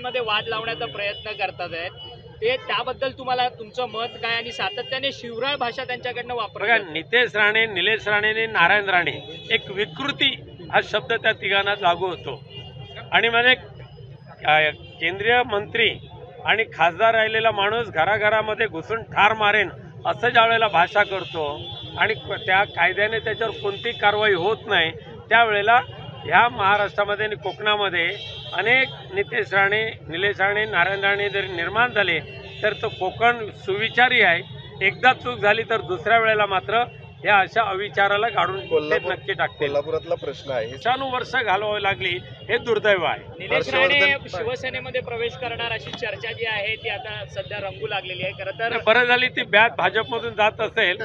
मध्ये वाद लावण्याचा प्रयत्न करतात आहेत ते त्याबद्दल तुम्हाला तुमचं मत काय आणि सातत्याने शिवराळ भाषा त्यांच्याकडनं वापरतात? नितेश राणे, निलेश राणे आणि नारायण राणे एक विकृती हा शब्द त्या तिघांना लागू होतो आणि म्हणजे केंद्रीय मंत्री आणि खासदार राहिलेला माणूस घराघरामध्ये घुसून ठार मारेन असं ज्या वेळेला भाषा करतो आणि त्या कायद्याने त्याच्यावर कोणती कारवाई होत नाही त्यावेळेला ह्या महाराष्ट्रामध्ये आणि कोकणामध्ये अनेक नितेश राणे, निलेश राणे, नारायण राणे जरी निर्माण झाले तर तो कोकण सुविचारी आहे। एकदा चूक झाली तर दुसऱ्या वेळेला मात्र ह्या अशा अविचाराला गाडून नक्की टाकते। कोल्हापुरातला प्रश्न आहे, 9 वर्ष घालवावी लागली हे दुर्दैव आहे। निलेश राणे शिवसेनेमध्ये प्रवेश करणार अशी चर्चा जी आहे ती आता सध्या रंगू लागलेली आहे। खरं तर बरं झाली ती बॅट भाजपमधून जात असेल,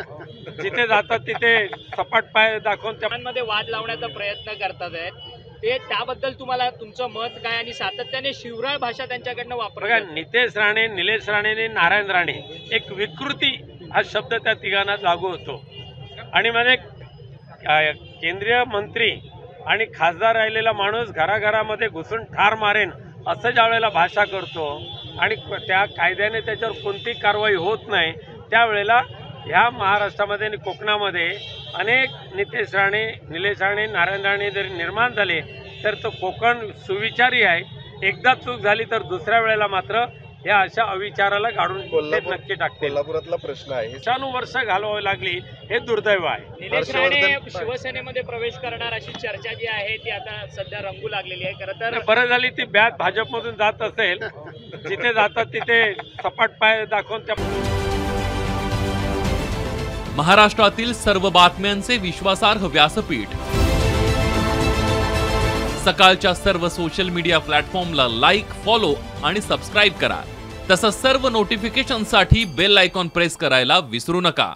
जिथे जातात तिथे सपाट पाय दाखवून त्यामध्ये वाद लावण्याचा प्रयत्न करतात आहेत ते त्याबद्दल तुम्हाला तुमचं मत काय आणि सातत्याने शिवराळ भाषा त्यांच्याकडनं वापरतात? नितेश राणे, निलेश राणे आणि नारायण राणे एक विकृती हा शब्द त्या तिघांना लागू होतो आणि म्हणजे केंद्रीय मंत्री आणि खासदार राहिलेला माणूस घराघरामध्ये घुसून ठार मारेन असं ज्या वेळेला भाषा करतो आणि त्या कायद्याने त्याच्यावर कोणती कारवाई होत नाही त्यावेळेला ह्या महाराष्ट्रामध्ये आणि कोकणामध्ये अनेक नितेश राणे, निलेश राणे, नारायण राणे जरी निर्माण झाले तर तो कोकण सुविचारी आहे। एकदा चूक झाली तर दुसऱ्या वेळेला मात्र ह्या अशा अविचाराला गाडून नक्की टाकते। कोल्हापुरातला प्रश्न आहे, 9 वर्ष घालवावी लागली हे दुर्दैव आहे। निलेश राणे शिवसेनेमध्ये प्रवेश करणार अशी चर्चा जी आहे ती आता सध्या रंगू लागलेली आहे। खरं तर बरं झाली ती बॅट भाजपमधून जात असेल, जिथे जातात तिथे सपाट पाय दाखवून त्या महाराष्ट्रातील सर्व बातम्यांचे विश्वासार्ह व्यासपीठ सकाळच्या सर्व सोशल मीडिया प्लॅटफॉर्मला लाईक, फॉलो आणि सबस्क्राईब करा। तसंच सर्व नोटिफिकेशनसाठी बेल आयकॉन प्रेस करायला विसरू नका।